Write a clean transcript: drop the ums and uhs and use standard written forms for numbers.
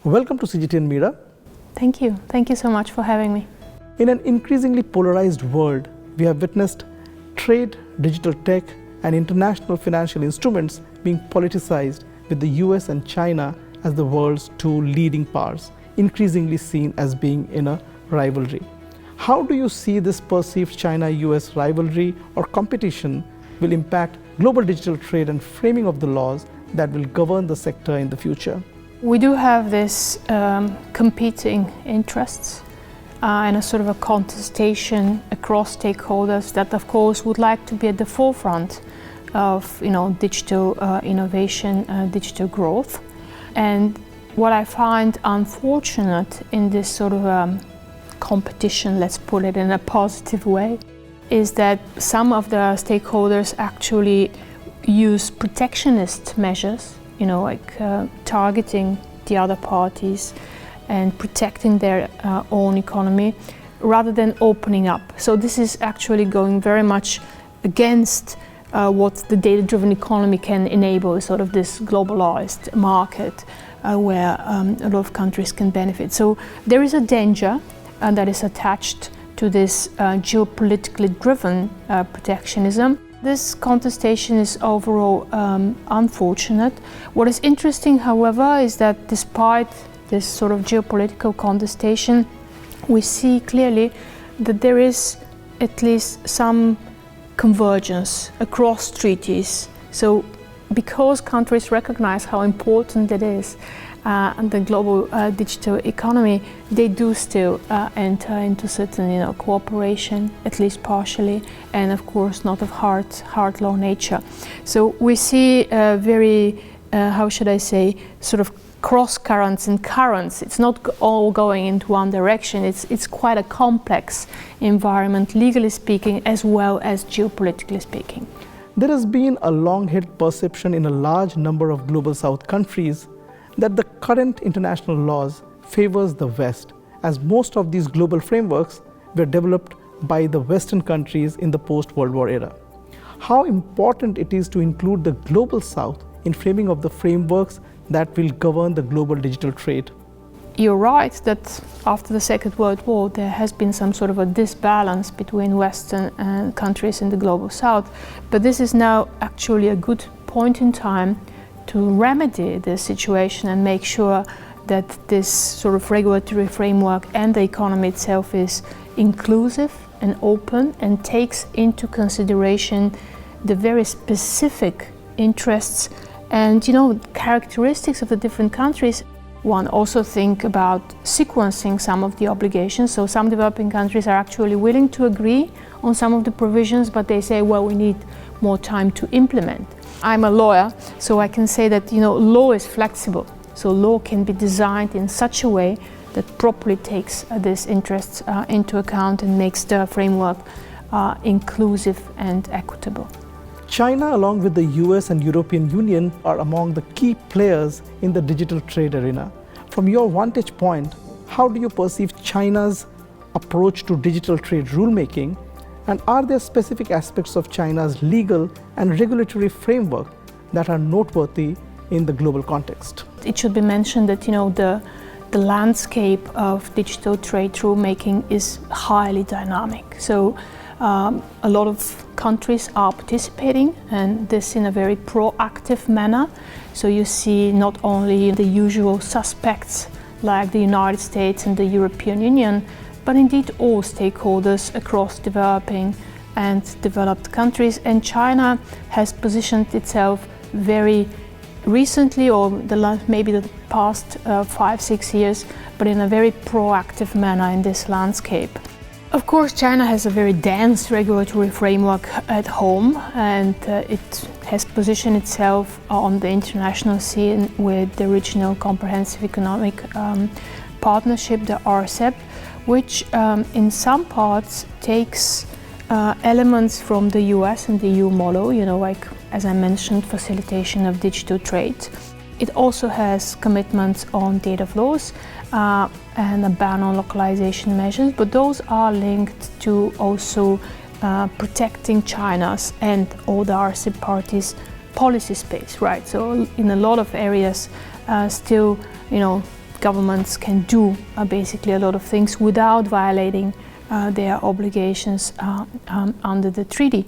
Welcome to CGT and Mira. Thank you. Thank you so much for having me. In an increasingly polarized world, we have witnessed trade, digital tech, and international financial instruments being politicized, with the US and China as the world's two leading powers, increasingly seen as being in a rivalry. How do you see this perceived China-US rivalry or competition will impact global digital trade and framing of the laws that will govern the sector in the future? We do have this competing interests and a sort of a contestation across stakeholders that, of course, would like to be at the forefront of digital innovation, digital growth. And what I find unfortunate in this sort of competition, let's put it in a positive way, is that some of the stakeholders actually use protectionist measures, targeting the other parties and protecting their own economy rather than opening up. So this is actually going very much against what the data-driven economy can enable, sort of this globalized market where a lot of countries can benefit. So there is a danger that is attached to this geopolitically driven protectionism. This contestation is overall unfortunate. What is interesting, however, is that despite this sort of geopolitical contestation, we see clearly that there is at least some convergence across treaties. So because countries recognize how important it is and the global digital economy, they do still enter into certain cooperation, at least partially, and of course not of hard law nature. So we see very, sort of cross currents and currents. It's not all going into one direction. It's quite a complex environment, legally speaking, as well as geopolitically speaking. There has been a long-held perception in a large number of global South countries that the current international laws favors the West, as most of these global frameworks were developed by the Western countries in the post-World War era. How important it is to include the global South in framing of the frameworks that will govern the global digital trade? You're right that after the Second World War there has been some sort of a disbalance between Western countries in the global South, but this is now actually a good point in time to remedy this situation and make sure that this sort of regulatory framework and the economy itself is inclusive and open and takes into consideration the very specific interests and characteristics of the different countries. One also think about sequencing some of the obligations. So some developing countries are actually willing to agree on some of the provisions, but they say, well, we need more time to implement. I'm a lawyer, so I can say that law is flexible. So law can be designed in such a way that properly takes these interests into account and makes the framework inclusive and equitable. China, along with the US and European Union, are among the key players in the digital trade arena. From your vantage point, how do you perceive China's approach to digital trade rulemaking? And are there specific aspects of China's legal and regulatory framework that are noteworthy in the global context? It should be mentioned that the landscape of digital trade rulemaking is highly dynamic. So a lot of countries are participating, and this in a very proactive manner. So you see not only the usual suspects like the United States and the European Union, but indeed all stakeholders across developing and developed countries. And China has positioned itself very recently, or maybe the past 5-6 years, but in a very proactive manner in this landscape. Of course, China has a very dense regulatory framework at home, and it has positioned itself on the international scene with the Regional Comprehensive Economic Partnership, the RCEP, which in some parts takes elements from the US and the EU model, like, as I mentioned, facilitation of digital trade. It also has commitments on data flows and a ban on localization measures, but those are linked to also protecting China's and all the RCEP parties' policy space, right? So in a lot of areas, still, governments can do basically a lot of things without violating their obligations under the treaty.